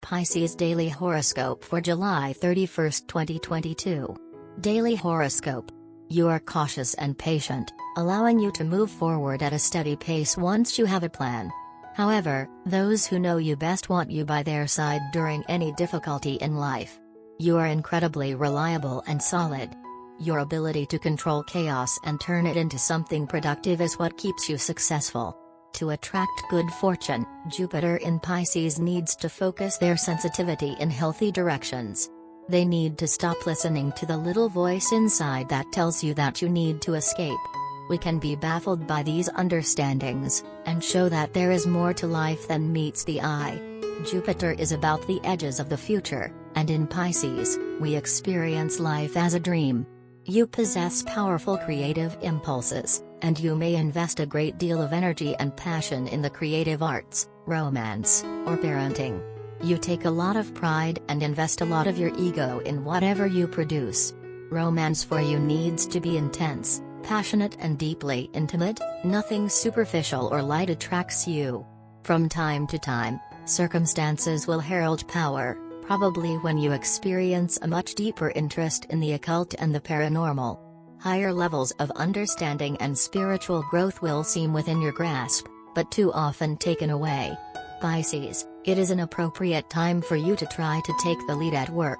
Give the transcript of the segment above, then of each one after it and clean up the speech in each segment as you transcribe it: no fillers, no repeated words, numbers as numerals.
Pisces Daily Horoscope for July 31, 2022. Daily Horoscope. You are cautious and patient, allowing you to move forward at a steady pace once you have a plan. However, those who know you best want you by their side during any difficulty in life. You are incredibly reliable and solid. Your ability to control chaos and turn it into something productive is what keeps you successful. To attract good fortune, Jupiter in Pisces needs to focus their sensitivity in healthy directions. They need to stop listening to the little voice inside that tells you that you need to escape. We can be baffled by these understandings, and show that there is more to life than meets the eye. Jupiter is about the edges of the future, and in Pisces, we experience life as a dream. You possess powerful creative impulses, and you may invest a great deal of energy and passion in the creative arts, romance, or parenting. You take a lot of pride and invest a lot of your ego in whatever you produce. Romance for you needs to be intense, passionate and deeply intimate. Nothing superficial or light attracts you. From time to time, circumstances will herald power, probably when you experience a much deeper interest in the occult and the paranormal. Higher levels of understanding and spiritual growth will seem within your grasp, but too often taken away. Pisces, it is an appropriate time for you to try to take the lead at work.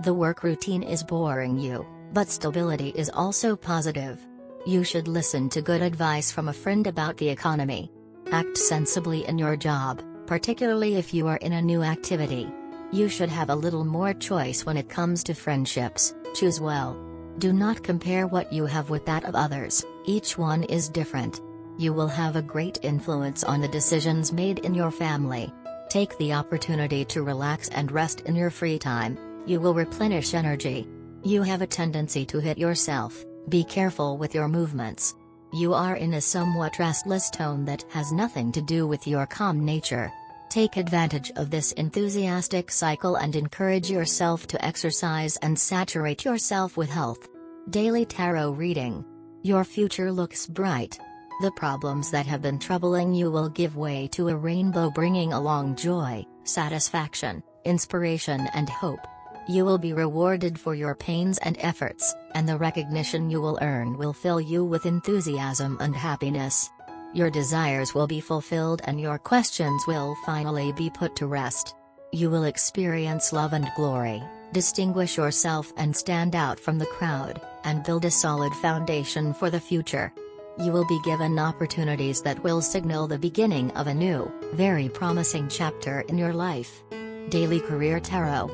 The work routine is boring you, but stability is also positive. You should listen to good advice from a friend about the economy. Act sensibly in your job, particularly if you are in a new activity. You should have a little more choice when it comes to friendships. Choose well. Do not compare what you have with that of others, each one is different. You will have a great influence on the decisions made in your family. Take the opportunity to relax and rest in your free time. You will replenish energy. You have a tendency to hit yourself, be careful with your movements. You are in a somewhat restless tone that has nothing to do with your calm nature. Take advantage of this enthusiastic cycle and encourage yourself to exercise and saturate yourself with health. Daily Tarot Reading. Your future looks bright. The problems that have been troubling you will give way to a rainbow, bringing along joy, satisfaction, inspiration and hope. You will be rewarded for your pains and efforts, and the recognition you will earn will fill you with enthusiasm and happiness. Your desires will be fulfilled and your questions will finally be put to rest. You will experience love and glory, distinguish yourself and stand out from the crowd, and build a solid foundation for the future. You will be given opportunities that will signal the beginning of a new, very promising chapter in your life. Daily Career Tarot.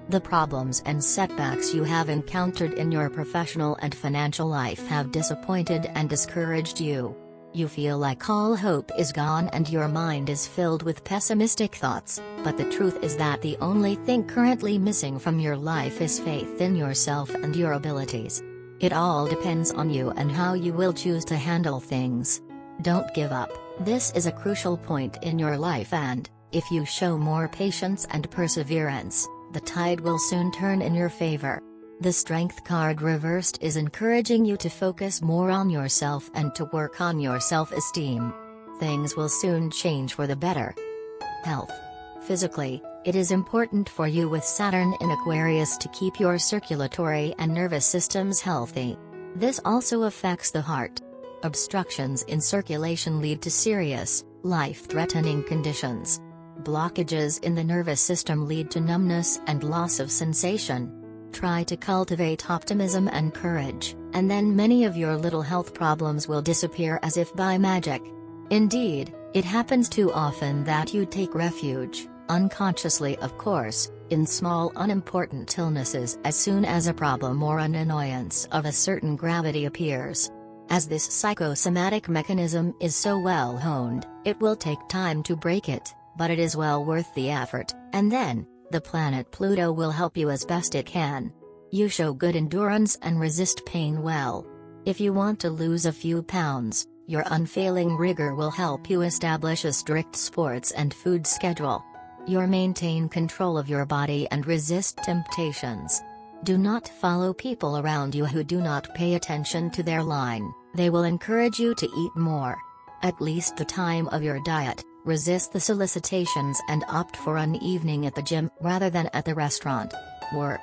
The problems and setbacks you have encountered in your professional and financial life have disappointed and discouraged you. You feel like all hope is gone and your mind is filled with pessimistic thoughts, but the truth is that the only thing currently missing from your life is faith in yourself and your abilities. It all depends on you and how you will choose to handle things. Don't give up. This is a crucial point in your life, and if you show more patience and perseverance, the tide will soon turn in your favor. The Strength card reversed is encouraging you to focus more on yourself and to work on your self-esteem. Things will soon change for the better. Health. Physically, it is important for you with Saturn in Aquarius to keep your circulatory and nervous systems healthy. This also affects the heart. Obstructions in circulation lead to serious, life-threatening conditions. Blockages in the nervous system lead to numbness and loss of sensation. Try to cultivate optimism and courage, and then many of your little health problems will disappear as if by magic. Indeed, it happens too often that you take refuge, unconsciously of course, in small unimportant illnesses as soon as a problem or an annoyance of a certain gravity appears. As this psychosomatic mechanism is so well honed, it will take time to break it, but it is well worth the effort, and then, the planet Pluto will help you as best it can. You show good endurance and resist pain well. If you want to lose a few pounds, your unfailing rigor will help you establish a strict sports and food schedule. You maintain control of your body and resist temptations. Do not follow people around you who do not pay attention to their line. They will encourage you to eat more. At least the time of your diet, Resist the solicitations and opt for an evening at the gym rather than at the restaurant. Work.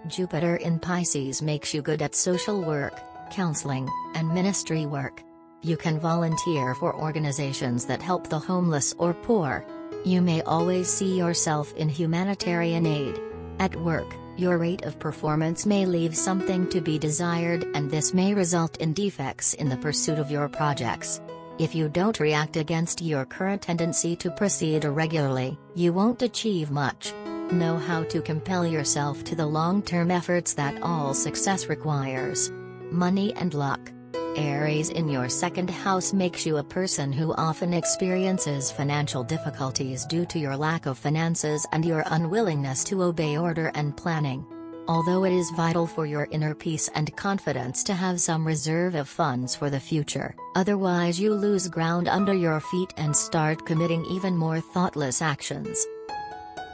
Jupiter in Pisces makes you good at social work, counseling, and ministry work. You can volunteer for organizations that help the homeless or poor. You may always see yourself in humanitarian aid. At work, your rate of performance may leave something to be desired, and this may result in defects in the pursuit of your projects. If you don't react against your current tendency to proceed irregularly, you won't achieve much. Know how to compel yourself to the long-term efforts that all success requires. Money and luck. Aries in your second house makes you a person who often experiences financial difficulties due to your lack of finances and your unwillingness to obey order and planning. Although it is vital for your inner peace and confidence to have some reserve of funds for the future, otherwise you lose ground under your feet and start committing even more thoughtless actions.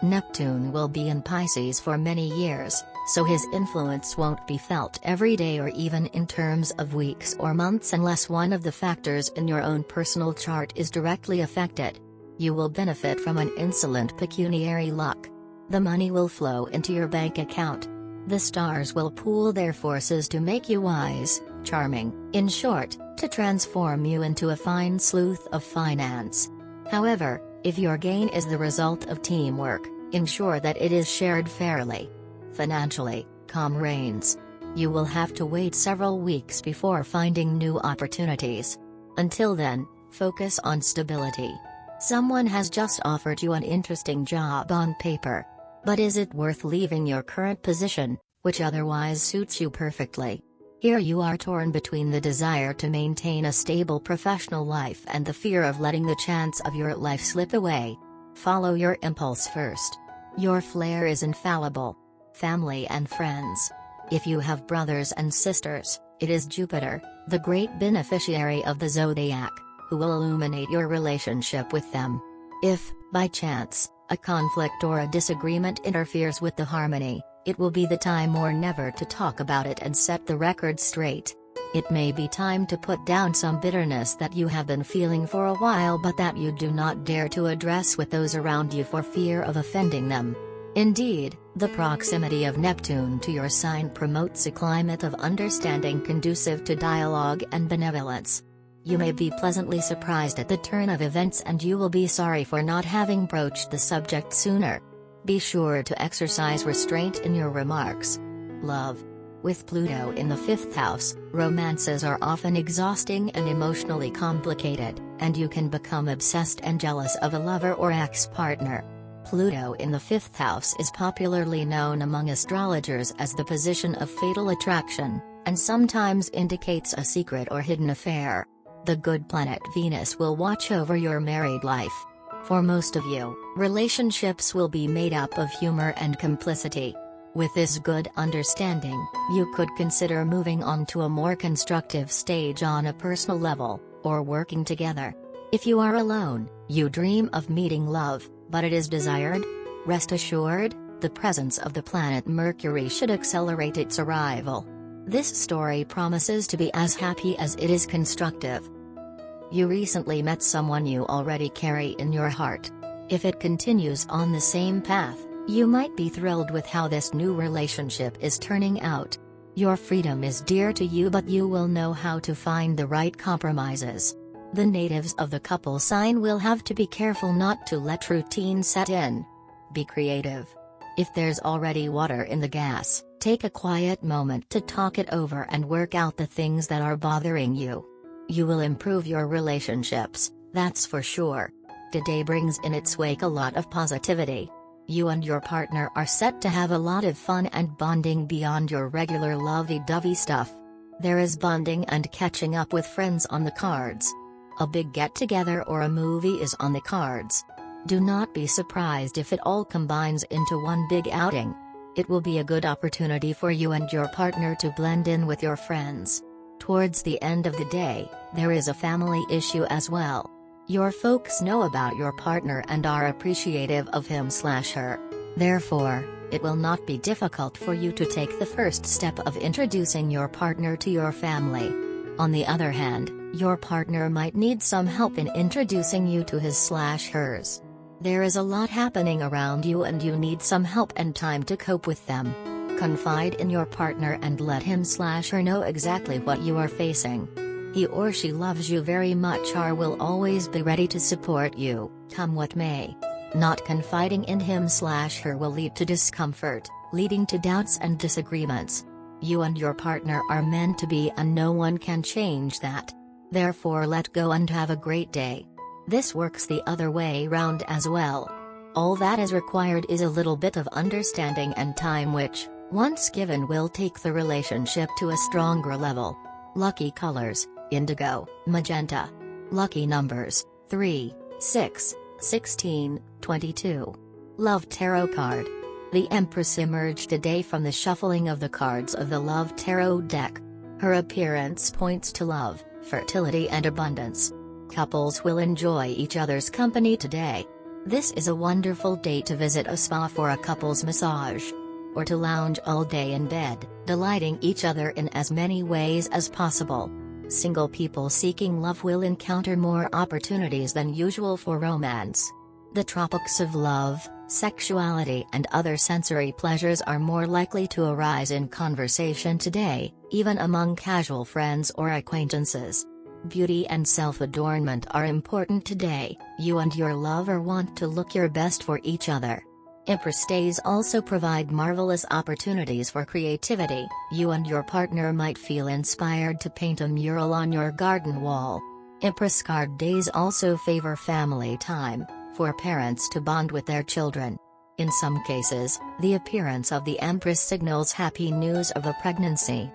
Neptune will be in Pisces for many years, so his influence won't be felt every day or even in terms of weeks or months unless one of the factors in your own personal chart is directly affected. You will benefit from an insolent pecuniary luck. The money will flow into your bank account. The stars will pool their forces to make you wise, charming, in short, to transform you into a fine sleuth of finance. However, if your gain is the result of teamwork, ensure that it is shared fairly. Financially, calm reigns. You will have to wait several weeks before finding new opportunities. Until then, focus on stability. Someone has just offered you an interesting job on paper. But is it worth leaving your current position, which otherwise suits you perfectly? Here you are torn between the desire to maintain a stable professional life and the fear of letting the chance of your life slip away. Follow your impulse first. Your flair is infallible. Family and friends. If you have brothers and sisters, it is Jupiter, the great beneficiary of the zodiac, who will illuminate your relationship with them. If, by chance, a conflict or a disagreement interferes with the harmony, it will be the time or never to talk about it and set the record straight. It may be time to put down some bitterness that you have been feeling for a while but that you do not dare to address with those around you for fear of offending them. Indeed, the proximity of Neptune to your sign promotes a climate of understanding conducive to dialogue and benevolence. You may be pleasantly surprised at the turn of events and you will be sorry for not having broached the subject sooner. Be sure to exercise restraint in your remarks. Love. With Pluto in the 5th house, romances are often exhausting and emotionally complicated, and you can become obsessed and jealous of a lover or ex-partner. Pluto in the 5th house is popularly known among astrologers as the position of fatal attraction, and sometimes indicates a secret or hidden affair. The good planet Venus will watch over your married life. For most of you, relationships will be made up of humor and complicity. With this good understanding, you could consider moving on to a more constructive stage on a personal level, or working together. If you are alone, you dream of meeting love, but it is desired? Rest assured, the presence of the planet Mercury should accelerate its arrival. This story promises to be as happy as it is constructive. You recently met someone you already carry in your heart. If it continues on the same path, you might be thrilled with how this new relationship is turning out. Your freedom is dear to you, but you will know how to find the right compromises. The natives of the couple sign will have to be careful not to let routine set in. Be creative. If there's already water in the gas, take a quiet moment to talk it over and work out the things that are bothering you. You will improve your relationships, that's for sure. Today brings in its wake a lot of positivity. You and your partner are set to have a lot of fun and bonding beyond your regular lovey-dovey stuff. There is bonding and catching up with friends on the cards. A big get-together or a movie is on the cards. Do not be surprised if it all combines into one big outing. It will be a good opportunity for you and your partner to blend in with your friends. Towards the end of the day, there is a family issue as well. Your folks know about your partner and are appreciative of him/her. Therefore, it will not be difficult for you to take the first step of introducing your partner to your family. On the other hand, your partner might need some help in introducing you to his/hers. There is a lot happening around you and you need some help and time to cope with them. Confide in your partner and let him/her know exactly what you are facing. He or she loves you very much or will always be ready to support you, come what may. Not confiding in him/her will lead to discomfort, leading to doubts and disagreements. You and your partner are meant to be and no one can change that. Therefore let go and have a great day. This works the other way round as well. All that is required is a little bit of understanding and time which, once given, will take the relationship to a stronger level. Lucky colors: indigo, magenta. Lucky numbers: 3, 6, 16, 22. Love Tarot card. The Empress emerged today from the shuffling of the cards of the Love Tarot deck. Her appearance points to love, fertility and abundance. Couples will enjoy each other's company today. This is a wonderful day to visit a spa for a couple's massage. Or to lounge all day in bed, delighting each other in as many ways as possible. Single people seeking love will encounter more opportunities than usual for romance. The tropics of love, sexuality and other sensory pleasures are more likely to arise in conversation today, even among casual friends or acquaintances. Beauty and self-adornment are important today. You and your lover want to look your best for each other. Empress days also provide marvelous opportunities for creativity. You and your partner might feel inspired to paint a mural on your garden wall. Empress card days also favor family time, for parents to bond with their children. In some cases, the appearance of the Empress signals happy news of a pregnancy.